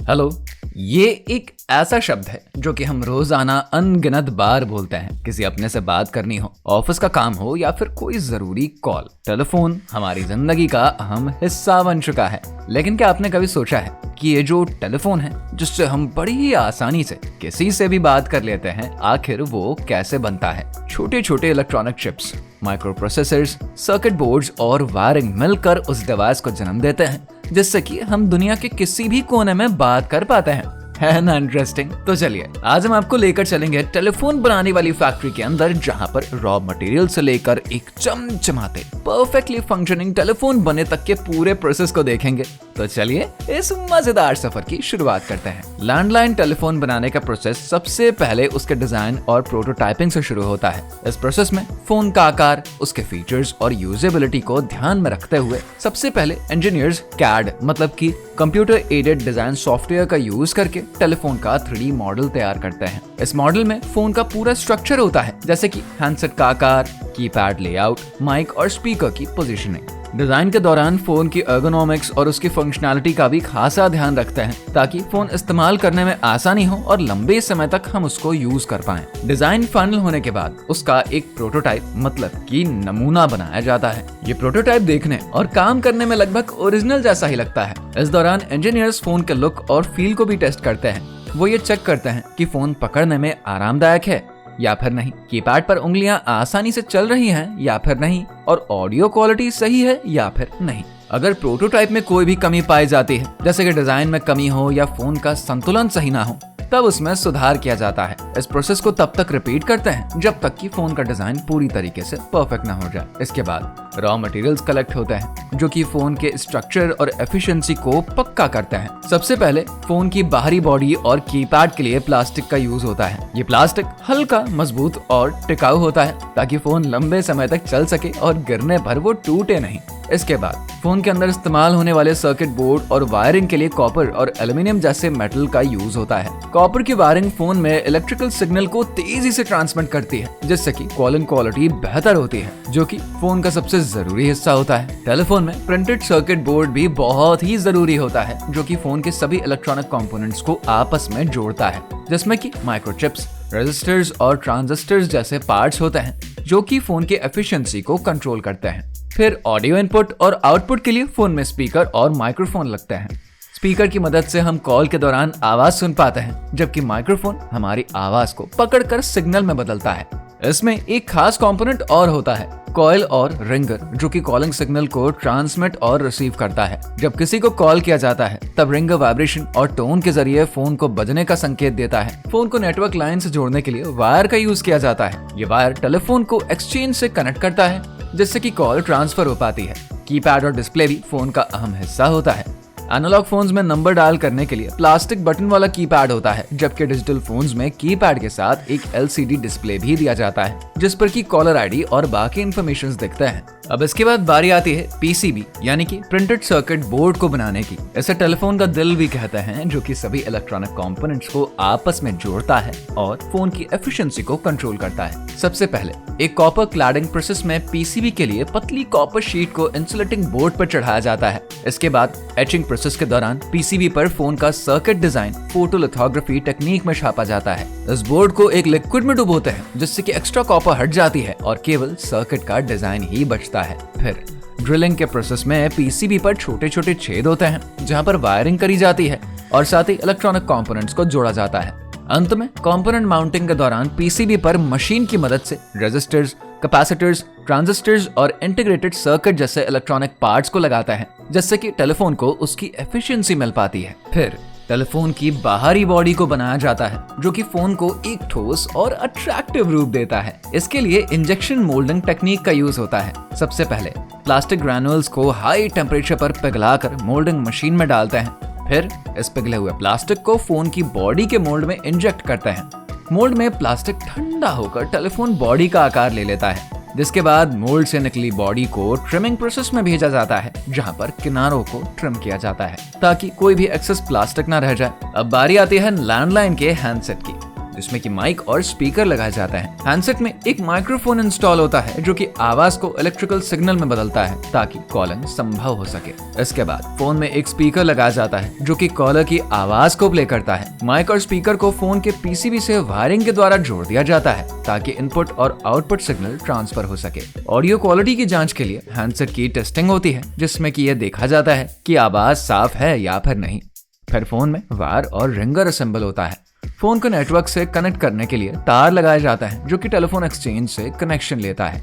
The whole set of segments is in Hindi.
हेलो। ये एक ऐसा शब्द है जो कि हम रोजाना अनगिनत बार बोलते हैं। किसी अपने से बात करनी हो, ऑफिस का काम हो या फिर कोई जरूरी कॉल, टेलीफोन हमारी जिंदगी का अहम हिस्सा बन चुका है। लेकिन क्या आपने कभी सोचा है कि ये जो टेलीफोन है जिससे हम बड़ी ही आसानी से किसी से भी बात कर लेते हैं, आखिर वो कैसे बनता है? छोटे छोटे electronic chips, micro processors, circuit boards और वायरिंग मिलकर उस डिवाइस को जन्म देते हैं जिससे कि हम दुनिया के किसी भी कोने में बात कर पाते हैं। है ना इंटरेस्टिंग? तो चलिए आज हम आपको लेकर चलेंगे टेलीफोन बनाने वाली फैक्ट्री के अंदर, जहां पर रॉ मटेरियल से लेकर एक चमचमाते परफेक्टली फंक्शनिंग टेलीफोन बने तक के पूरे प्रोसेस को देखेंगे। तो चलिए इस मजेदार सफर की शुरुआत करते हैं। लैंडलाइन टेलीफोन बनाने का प्रोसेस सबसे पहले उसके डिजाइन और प्रोटोटाइपिंग से शुरू होता है। इस प्रोसेस में फोन का आकार, उसके फीचर्स और यूजेबिलिटी को ध्यान में रखते हुए सबसे पहले इंजीनियर्स कैड मतलब कि कंप्यूटर एडेड डिजाइन सॉफ्टवेयर का यूज करके टेलीफोन का 3D मॉडल तैयार करते हैं। इस मॉडल में फोन का पूरा स्ट्रक्चर होता है, जैसे कि हैंडसेट का आकार, कीपैड लेआउट, माइक और स्पीकर की पोजीशनिंग। डिजाइन के दौरान फोन की एर्गोनॉमिक्स और उसकी फंक्शनैलिटी का भी खासा ध्यान रखते हैं ताकि फोन इस्तेमाल करने में आसानी हो और लंबे समय तक हम उसको यूज कर पाएं। डिजाइन फाइनल होने के बाद उसका एक प्रोटोटाइप मतलब कि नमूना बनाया जाता है। ये प्रोटोटाइप देखने और काम करने में लगभग ओरिजिनल जैसा ही लगता है। इस दौरान इंजीनियर्स फोन के लुक और फील को भी टेस्ट करते हैं। वो ये चेक करते हैं कि फोन पकड़ने में आरामदायक है या फिर नहीं, कीपैड पर उंगलियां आसानी से चल रही हैं या फिर नहीं, और ऑडियो क्वालिटी सही है या फिर नहीं। अगर प्रोटोटाइप में कोई भी कमी पाई जाती है, जैसे कि डिजाइन में कमी हो या फोन का संतुलन सही ना हो, तब उसमें सुधार किया जाता है। इस प्रोसेस को तब तक रिपीट करते हैं जब तक कि फोन का डिजाइन पूरी तरीके से परफेक्ट ना हो जाए। इसके बाद रॉ मटेरियल्स कलेक्ट होते हैं जो कि फोन के स्ट्रक्चर और एफिशिएंसी को पक्का करते हैं। सबसे पहले फोन की बाहरी बॉडी और कीपैड के लिए प्लास्टिक का यूज होता है। ये प्लास्टिक हल्का, मजबूत और टिकाऊ होता है ताकि फोन लंबे समय तक चल सके और गिरने पर वो टूटे नहीं। इसके बाद फोन के अंदर इस्तेमाल होने वाले सर्किट बोर्ड और वायरिंग के लिए कॉपर और एल्युमिनियम जैसे मेटल का यूज होता है। कॉपर की वायरिंग फोन में इलेक्ट्रिकल सिग्नल को तेजी से ट्रांसमिट करती है, जिससे कि कॉलिंग क्वालिटी बेहतर होती है, जो कि फोन का सबसे जरूरी हिस्सा होता है। टेलीफोन में प्रिंटेड सर्किट बोर्ड भी बहुत ही जरूरी होता है, जो कि फोन के सभी इलेक्ट्रॉनिक कंपोनेंट्स को आपस में जोड़ता है, जिसमें कि माइक्रोचिप्स, रेजिस्टर्स और ट्रांजिस्टर्स जैसे पार्ट्स होते हैं, जो कि फोन की एफिशिएंसी को कंट्रोल करते हैं। फिर ऑडियो इनपुट और आउटपुट के लिए फोन में स्पीकर और माइक्रोफोन लगते हैं। स्पीकर की मदद से हम कॉल के दौरान आवाज सुन पाते हैं, जबकि माइक्रोफोन हमारी आवाज को पकड़कर सिग्नल में बदलता है। इसमें एक खास कंपोनेंट और होता है, कॉइल और रिंगर, जो कि कॉलिंग सिग्नल को ट्रांसमिट और रिसीव करता है। जब किसी को कॉल किया जाता है तब रिंगर वाइब्रेशन और टोन के जरिए फोन को बजने का संकेत देता है। फोन को नेटवर्क लाइन से जोड़ने के लिए वायर का यूज किया जाता है। ये वायर टेलीफोन को एक्सचेंज से कनेक्ट करता है, जिससे कि कॉल ट्रांसफर हो पाती है। कीपैड और डिस्प्ले भी फोन का अहम हिस्सा होता है। एनालॉग फोन्स में नंबर डायल करने के लिए प्लास्टिक बटन वाला कीपैड होता है, जबकि डिजिटल फोन्स में कीपैड के साथ एक LCD डिस्प्ले भी दिया जाता है, जिस पर की कॉलर आईडी और बाकी इंफॉर्मेशन दिखते हैं। अब इसके बाद बारी आती है PCB यानी कि प्रिंटेड सर्किट बोर्ड को बनाने की। इसे टेलीफोन का दिल भी कहते हैं, जो कि सभी इलेक्ट्रॉनिक कंपोनेंट्स को आपस में जोड़ता है और फोन की एफिशिएंसी को कंट्रोल करता है। सबसे पहले एक कॉपर क्लैडिंग प्रोसेस में PCB के लिए पतली कॉपर शीट को इंसुलेटिंग बोर्ड पर चढ़ाया जाता है। इसके बाद एचिंग प्रोसेस के दौरान PCB पर फोन का सर्किट डिजाइन फोटोलिथोग्राफी टेक्निक में छापा जाता है। इस बोर्ड को एक लिक्विड में डुबोते हैं, जिससे कि एक्स्ट्रा कॉपर हट जाती है और केवल सर्किट का डिजाइन ही बचता है। फिर ड्रिलिंग के प्रोसेस में PCB पर छोटे छोटे छेद होते हैं, जहां पर वायरिंग करी जाती है और साथ ही इलेक्ट्रॉनिक कंपोनेंट्स को जोड़ा जाता है। अंत में कंपोनेंट माउंटिंग के दौरान PCB पर मशीन की मदद से रेजिस्टर्स, कैपेसिटर्स, ट्रांजिस्टर्स और इंटीग्रेटेड सर्किट जैसे इलेक्ट्रॉनिक पार्ट्स को लगाता है, जिससे कि टेलीफोन को उसकी एफिशिएंसी मिल पाती है। फिर टेलीफोन की बाहरी बॉडी को बनाया जाता है, जो कि फोन को एक ठोस और अट्रैक्टिव रूप देता है। इसके लिए इंजेक्शन मोल्डिंग टेक्निक का यूज होता है। सबसे पहले प्लास्टिक ग्रैन्युल्स को हाई टेम्परेचर पर पिघलाकर मोल्डिंग मशीन में डालते हैं। फिर इस पिघले हुए प्लास्टिक को फोन की बॉडी के मोल्ड में इंजेक्ट करते हैं। मोल्ड में प्लास्टिक ठंडा होकर टेलीफोन बॉडी का आकार ले लेता है, जिसके बाद मोल्ड से निकली बॉडी को ट्रिमिंग प्रोसेस में भेजा जाता है, जहां पर किनारों को ट्रिम किया जाता है ताकि कोई भी एक्सेस प्लास्टिक ना रह जाए। अब बारी आती है लैंडलाइन के हैंडसेट की। जिसमें कि माइक और स्पीकर लगाए जाते हैं। हैंडसेट में एक माइक्रोफोन इंस्टॉल होता है जो कि आवाज को इलेक्ट्रिकल सिग्नल में बदलता है ताकि कॉलिंग संभव हो सके। इसके बाद फोन में एक स्पीकर लगाया जाता है जो कि कॉलर की आवाज को प्ले करता है। माइक और स्पीकर को फोन के पीसीबी से वायरिंग के द्वारा जोड़ दिया जाता है ताकि इनपुट और आउटपुट सिग्नल ट्रांसफर हो सके। ऑडियो क्वालिटी की जांच के लिए हैंडसेट की टेस्टिंग होती है जिसमें कि यह देखा जाता है कि आवाज साफ है या फिर नहीं। फिर फोन में वायर और रिंगर असेंबल होता है। फोन को नेटवर्क से कनेक्ट करने के लिए तार लगाया जाता है जो कि टेलीफोन एक्सचेंज से कनेक्शन लेता है।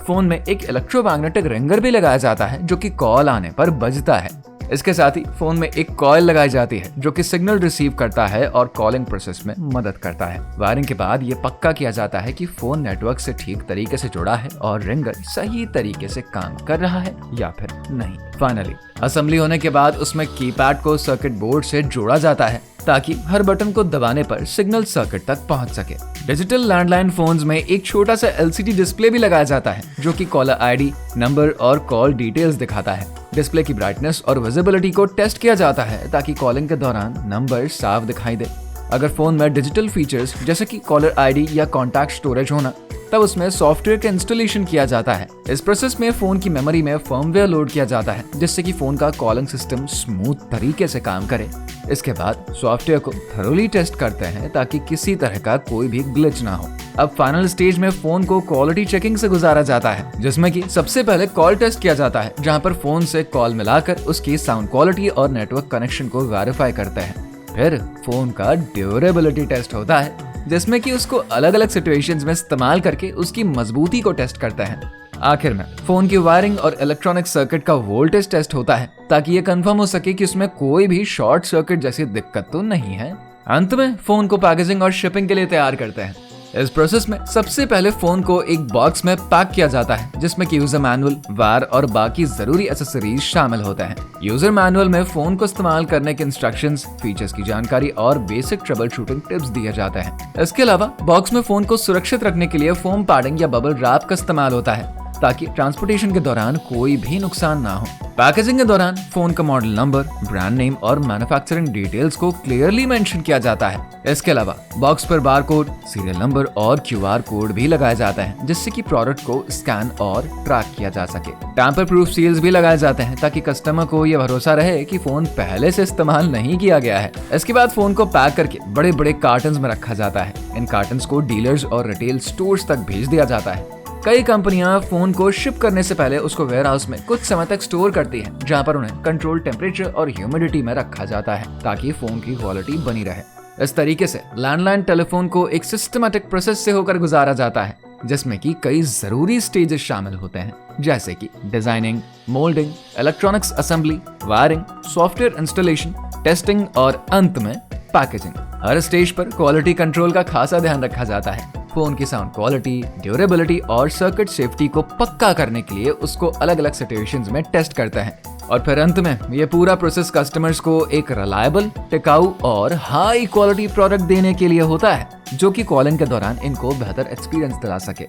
फोन में एक इलेक्ट्रोमैग्नेटिक रिंगर भी लगाया जाता है जो कि कॉल आने पर बजता है। इसके साथ ही फोन में एक कॉइल लगाई जाती है जो कि सिग्नल रिसीव करता है और कॉलिंग प्रोसेस में मदद करता है। वायरिंग के बाद ये पक्का किया जाता है कि फोन नेटवर्क से ठीक तरीके से जुड़ा है और रिंगर सही तरीके से काम कर रहा है या फिर नहीं। फाइनली असेंबली होने के बाद उसमें कीपैड को सर्किट बोर्ड से जोड़ा जाता है ताकि हर बटन को दबाने पर सिग्नल सर्किट तक पहुंच सके। डिजिटल लैंडलाइन फोन्स में एक छोटा सा LCD डिस्प्ले भी लगाया जाता है जो कि कॉलर आईडी, नंबर और कॉल डिटेल्स दिखाता है। डिस्प्ले की ब्राइटनेस और विजिबिलिटी को टेस्ट किया जाता है ताकि कॉलिंग के दौरान नंबर साफ दिखाई दे। अगर फोन में डिजिटल फीचर्स जैसे कि कॉलर आईडी या कॉन्टैक्ट स्टोरेज होना, तब उसमें सॉफ्टवेयर का इंस्टॉलेशन किया जाता है। इस प्रोसेस में फोन की मेमोरी में फर्मवेयर लोड किया जाता है जिससे कि फोन का कॉलिंग सिस्टम स्मूथ तरीके से काम करे। इसके बाद सॉफ्टवेयर को थरोली टेस्ट करते हैं ताकि किसी तरह का कोई भी ग्लिच ना हो। अब फाइनल स्टेज में फोन को क्वालिटी चेकिंग से गुजारा जाता है जिसमें कि सबसे पहले कॉल टेस्ट किया जाता है जहां पर फोन से कॉल मिलाकर उसकी साउंड क्वालिटी और नेटवर्क कनेक्शन को वेरीफाई करते हैं। फिर फोन का ड्यूरेबिलिटी टेस्ट होता है जिसमें कि उसको अलग अलग सिचुएशंस में इस्तेमाल करके उसकी मजबूती को टेस्ट करते हैं। आखिर में फोन की वायरिंग और इलेक्ट्रॉनिक सर्किट का वोल्टेज टेस्ट होता है ताकि ये कंफर्म हो सके कि उसमें कोई भी शॉर्ट सर्किट जैसी दिक्कत तो नहीं है। अंत में फोन को पैकेजिंग और शिपिंग के लिए तैयार करते हैं। इस प्रोसेस में सबसे पहले फोन को एक बॉक्स में पैक किया जाता है जिसमें कि यूजर मैनुअल, वायर और बाकी जरूरी एक्सेसरीज शामिल होते हैं। यूजर मैनुअल में फोन को इस्तेमाल करने के इंस्ट्रक्शंस, फीचर्स की जानकारी और बेसिक ट्रबल शूटिंग टिप्स दिए जाते हैं। इसके अलावा बॉक्स में फोन को सुरक्षित रखने के लिए फोम पैडिंग या बबल रैप का इस्तेमाल होता है ताकि ट्रांसपोर्टेशन के दौरान कोई भी नुकसान ना हो। पैकेजिंग के दौरान फोन का मॉडल नंबर, ब्रांड नेम और मैन्युफैक्चरिंग डिटेल्स को क्लियरली मेंशन किया जाता है। इसके अलावा बॉक्स पर बारकोड, सीरियल नंबर और QR कोड भी लगाया जाता है जिससे कि प्रोडक्ट को स्कैन और ट्रैक किया जा सके। टैम्पर प्रूफ सील्स भी लगाए जाते हैं ताकि कस्टमर को यह भरोसा रहे कि फोन पहले से इस्तेमाल नहीं किया गया है। इसके बाद फोन को पैक करके बड़े बड़े कार्टन्स में रखा जाता है। इन कार्टन्स को डीलर्स और रिटेल स्टोर्स तक भेज दिया जाता है। कई कंपनियां फोन को शिप करने से पहले उसको वेयरहाउस में कुछ समय तक स्टोर करती हैं जहां पर उन्हें कंट्रोल टेम्परेचर और ह्यूमिडिटी में रखा जाता है ताकि फोन की क्वालिटी बनी रहे। इस तरीके से लैंडलाइन टेलीफोन को एक सिस्टमैटिक प्रोसेस से होकर गुजारा जाता है जिसमें कि कई जरूरी स्टेजेस शामिल होते हैं जैसे कि designing, moulding, electronics assembly, wiring, software installation, testing और अंत में पैकेजिंग। हर स्टेज पर क्वालिटी कंट्रोल का खासा ध्यान रखा जाता है। फोन की साउंड क्वालिटी, ड्यूरेबिलिटी और सर्किट सेफ्टी को पक्का करने के लिए उसको अलग अलग सिचुएशंस में टेस्ट करते हैं और फिर अंत में ये पूरा प्रोसेस कस्टमर्स को एक रिलायबल, टिकाऊ और हाई क्वालिटी प्रोडक्ट देने के लिए होता है जो कि कॉलिंग के दौरान इनको बेहतर एक्सपीरियंस दिला सके।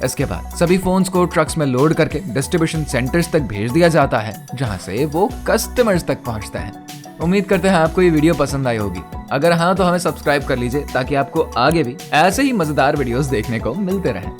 इसके बाद सभी फोन्स को ट्रक्स में लोड करके डिस्ट्रीब्यूशन सेंटर्स तक भेज दिया जाता है जहां से वो कस्टमर्स तक पहुंचते हैं। उम्मीद करते हैं आपको ये वीडियो पसंद आई होगी। अगर हाँ तो हमें सब्सक्राइब कर लीजिए ताकि आपको आगे भी ऐसे ही मजेदार वीडियोस देखने को मिलते रहें।